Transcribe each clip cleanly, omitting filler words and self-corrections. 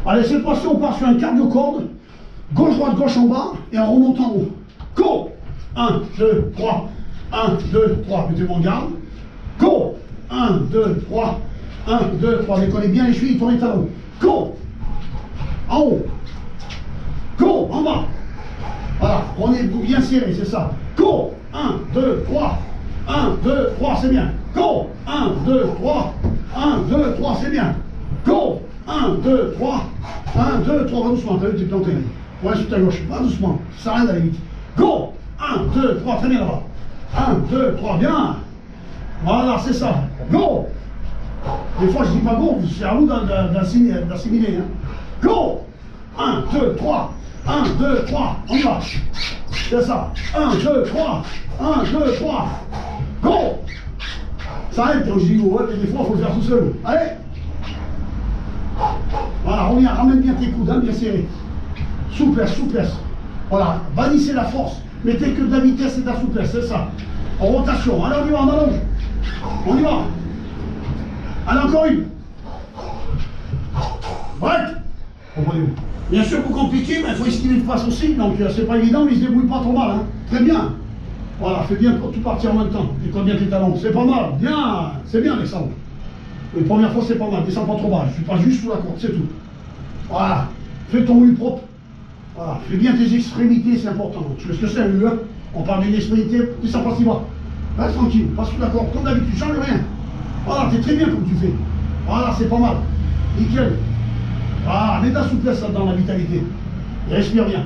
Allez, cette fois-ci, on part sur un cardio corde. Gauche, droite, gauche en bas. Et on remonte en haut. Go! 1, 2, 3. 1, 2, 3. Mettez-moi en garde. Go! 1, 2, 3. 1, 2, 3. Décollez bien les chevilles, tournez les talons. Go! En haut. Go! En bas. Voilà. Prenez-vous bien serré, c'est ça. Go! 1, 2, 3. 1, 2, 3, c'est bien. Go! 1, 2, 3. 1, 2, 3, c'est bien. Go! 1, 2, 3. 1, 2, 3. Va doucement, t'as vu, t'es planté. Ouais, sur ta gauche. Va doucement. Ça sert à rien d'aller vite. Go! 1, 2, 3. Très bien là-bas. 1, 2, 3. Bien. Voilà, c'est ça. Go! Des fois, je dis pas go, c'est à vous d'assimiler. Hein. Go! 1, 2, 3. 1, 2, 3. On y va. C'est ça. 1, 2, 3. 1, 2, 3. Go! Ça aide quand je dis go, hein, mais des fois, il faut le faire tout seul. Allez! Voilà, reviens, ramène bien tes coudes, hein, bien serrés. Souplesse, souplesse. Voilà, bannissez la force. Mettez que de la vitesse et de la souplesse, c'est ça. En rotation. Allez, on y va, en allonge. On y va. Allez, encore une. Break. Comprenez-vous? Bien sûr, pour compliquer, mais il faut esquiver le face aussi. Donc, c'est pas évident, mais il se débrouille pas trop mal. Hein. Très bien. Voilà, fais bien pour tout partir en même temps. Décolle bien tes talons. C'est pas mal. Bien. C'est bien, descendre. Les premières fois, c'est pas mal. Descends pas trop bas. Je suis pas juste sous la corde, c'est tout. Voilà. Fais ton U propre. Voilà. Fais bien tes extrémités, c'est important. Tu sais ce que c'est un U, hein? On parle d'une extrémité, descends pas si bas. Reste tranquille, pas sous la corde, comme d'habitude, change rien. Voilà, t'es très bien comme tu fais. Voilà, c'est pas mal. Nickel. Ah, mets de la souplesse là-dedans, la vitalité. Et respire bien.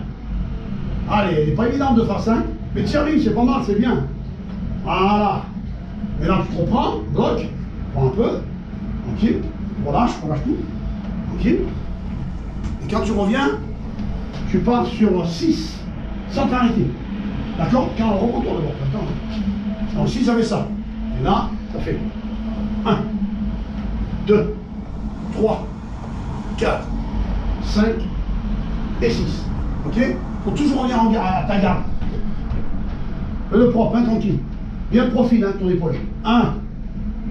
Allez, elle n'est pas évidente de faire ça, hein? Mais tu y arrives, c'est pas mal, c'est bien. Voilà. Et là, tu te reprends, bloc, prends un peu, tranquille, relâche tout, tranquille. Et quand tu reviens, tu pars sur 6, sans t'arrêter. D'accord? Quand on remonte, on le voit. Attends. Donc 6 avec ça. Et là, ça fait 1, 2, 3, 4, 5 et 6. Ok? Il faut toujours revenir à ta garde. Le propre, hein, tranquille. Bien le profil, hein, ton épaule. 1,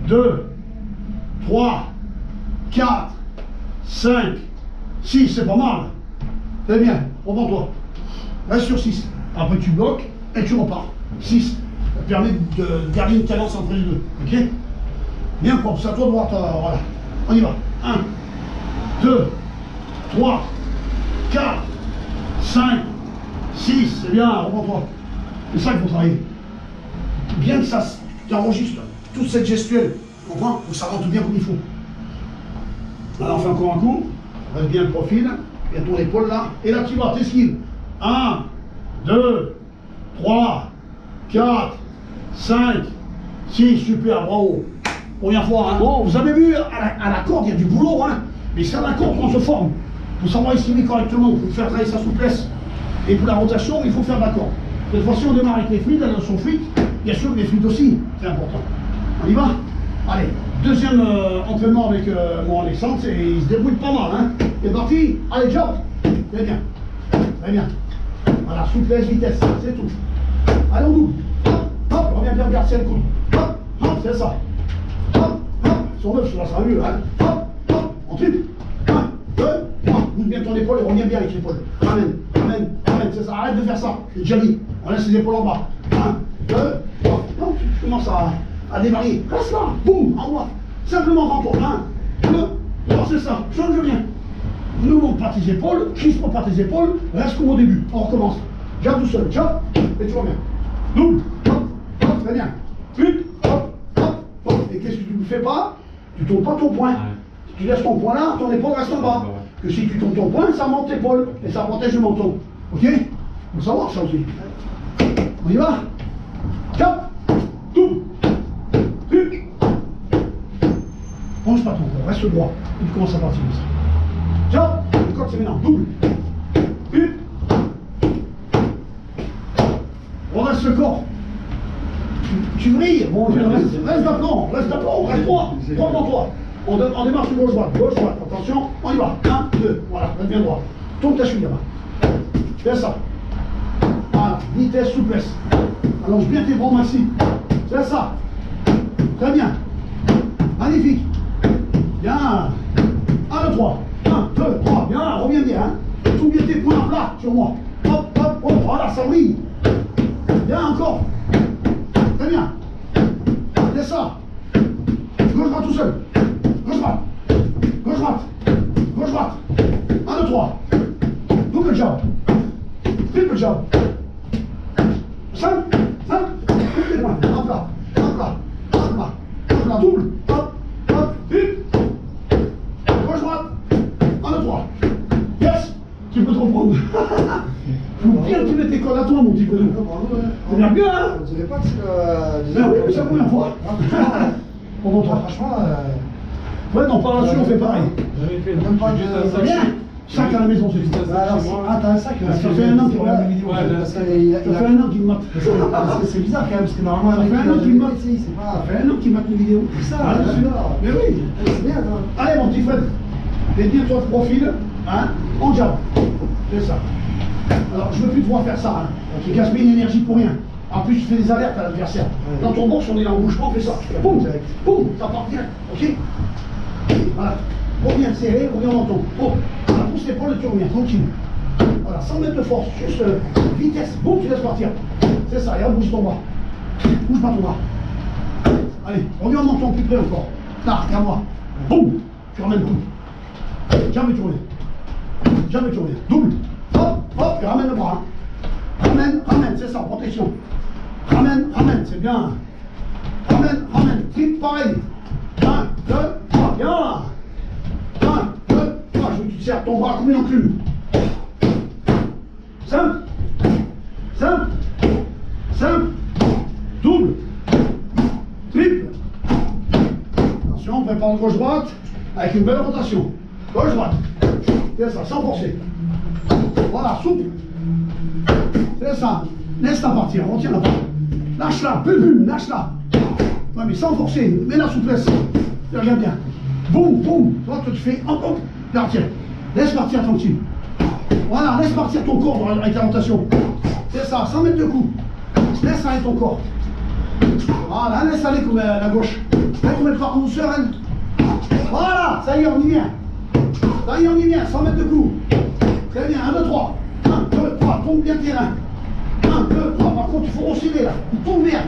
2, 3, 4, 5, 6, c'est pas mal. C'est bien, reprends-toi. Reste sur 6. Après tu bloques et tu repars. 6. Ça te permet de garder une cadence entre les deux. Ok? Bien propre, c'est à toi de voir ta. Voilà. On y va. 1, 2, 3, 4, 5, 6. C'est bien, reprends-toi. C'est ça qu'il faut travailler. Bien que ça, tu enregistres toute cette gestuelle. Tu comprends? Faut que ça rentre bien comme il faut. Alors on fait encore un coup. Reste bien le profil. Bien ton épaule là. Et là tu vas, t'esquives. 1, 2, 3, 4, 5, 6. Super, bravo. Première fois, hein. Bon, vous avez vu, à la corde, il y a du boulot, hein. Mais c'est à la corde qu'on se forme. Pour savoir esquiver correctement, il faut faire travailler sa souplesse. Et pour la rotation, il faut faire de la corde. Cette fois-ci, on démarre avec les fluides, elles sont fluides. Bien sûr, les fluides aussi, c'est important. On y va? Allez, deuxième entraînement avec mon Alexandre, il se débrouille pas mal, hein. C'est parti? Allez, jump! Très bien. Très bien. Voilà, souplesse, vitesse, c'est tout. Allez, on double. Hop, hop, reviens bien regarder le coup. Hop, hop, c'est ça. Hop, hop, sur 9, ça sera mieux, hein. Hop, hop, on triple. 1, 2, 3. Bouge bien ton épaule et reviens bien avec l'épaule. Ramène, ramène, ramène, c'est ça. Arrête de faire ça. C'est déjà mis. On laisse les épaules en bas. 1, 2, 3. Non, tu commences à démarrer. Reste là. Boum, en bas. Simplement rends-toi. 1, 2, 3, c'est ça. Change rien. Ne monte pas tes épaules, crispe pas tes épaules, reste comme au début. On recommence. Garde tout seul, tiens, et tu reviens. Double, hop, hop, très bien. Une, hop, hop, hop. Et qu'est-ce que tu ne fais pas? Tu tournes pas ton poing. Si tu laisses ton poing là, ton épaule reste en bas. Que si tu tournes ton poing, ça monte l'épaule et ça protège le menton. Ok? Faut savoir ça aussi. On y va? Cap, double, une. Penche pas ton corps, reste droit. Et tu commences à partir comme ça. Tiens, le corps c'est maintenant, double. Une. On reste le corps. Tu brilles. Bon, reste d'aplomb, reste droit. Droit dans toi. On démarre sur gauche-droite. Gauche-droite, attention, on y va. 1, 2, voilà, reste bien droit. Tourne ta cheville là-bas. Fais ça. Voilà, vitesse, souplesse. Allonge bien tes bras maxi. C'est ça. Très bien. Magnifique. Bien. 1, 2, 3. 1, 2, 3. Bien. reviens bien, hein. Tout bien tes poings à plat sur moi. Hop, hop, hop, voilà, ça brille. Bien, encore. Très bien. C'est ça. Gauche, droite tout seul. Gauche, droite. Gauche, droite. Gauche, droite. 1, 2, 3. Double jab. Triple jab. 5, 5. Hop là. Hop là. Hop là. Hop là. Double. Hop. Hop. Triple. Gauche, droite. 1, 2, 3. Yes. Tu peux te reprendre. Faut bien que tu mettes tes cordes à toi, mon petit peu. C'est bien, hein? On dirait pas que c'est Mais oui, mais c'est la première fois. Pour mon toit. Franchement, Ouais, non, par là-dessus, on fait pareil. J'avais fait Même pas juste de- un sac. Bien. Sac à la maison, c'est tout. alors, ah, t'as un sac là. Ça fait un an qu'il regarde mes vidéos. Ouais, là, Parce qu'il a- Ça fait un an qu'il me mate. C'est bizarre quand même, parce que normalement, Ça un mec fait un qui a an qu'il jamais mate. fait, c'est pas. Ça fait un an qu'il mate mes vidéos. C'est ça, Ah, ouais, c'est- d'accord. Mais oui. C'est bien, toi. Allez, mon petit Fred. Détire-toi de profil. Hein, on jab. C'est ça. Alors, je veux plus te voir faire ça. Hein. Tu gaspilles une énergie pour rien. En plus, tu fais des alertes à l'adversaire. Ouais. Dans ton box, on est là en bouchement, on fait ça. Boum, Direct. boum, ça part bien. Ok. Voilà. Reviens serré, reviens en menton. Oh, voilà, pousse l'épaule et tu reviens, tranquille. Voilà, sans mettre de force, juste vitesse. Boum, tu laisses partir. C'est ça, et là, bouge ton bras. Bouge pas ton bras. Allez, reviens en menton, plus près encore. Là, regarde-moi. Boum, tu ramènes tout. Jamais tu reviens. Jamais tu reviens. Double. Hop, hop, et ramène le bras. Ramène, ramène, c'est ça, protection. Ramène, ramène, c'est bien. Ramène, ramène, triple pareil. 1, 2, 3, bien. 1, 2, 3, je veux que tu serres ton bras comme une enclume. Simple. Simple. Simple. Double. Triple. Attention, on prépare le gauche-droite avec une belle rotation. Gauche-droite. C'est ça, sans forcer. Voilà, souple. C'est ça. Laisse-la partir, retiens-la pas. Lâche-la, bum, lâche-la. Ouais, mais sans forcer, mets la souplesse. Regarde bien. Boum, boum. Toi, tu fais hop, hop. Là, tiens. Laisse partir tranquille. Voilà, laisse partir ton corps avec la rotation. C'est ça, sans mettre de coup. Laisse aller ton corps. Voilà, laisse aller comme la gauche. Là, on met par en douceur, elle. Voilà, ça y est, on y vient. Ça y est, on y vient, sans mettre de coup. Très bien, 1, 2, 3. 1, 2, 3, tombe bien le terrain. 1, 2, 3, par contre, il faut osciller là. Il tombe bien.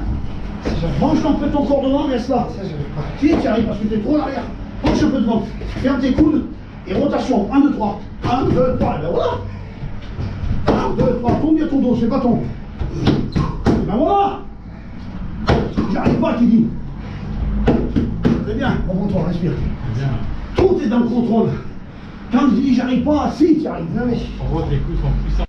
Range un peu ton corps devant, reste là. Ça, j'arrive pas. Si, tu arrives parce que tu es trop en arrière. Penche un peu devant. Ferme tes coudes et rotation. 1, 2, 3. 1, 2, 3. Et ben voilà. 1, 2, 3. Tombe bien ton dos, c'est pas ton. Et ben voilà. J'arrive pas, qui dit. C'est bien, remonte-toi, respire. Bien. Tout est dans le contrôle. Quand je dis j'arrive pas, si tu arrives. Non, mais. En gros, tes coups sont puissants.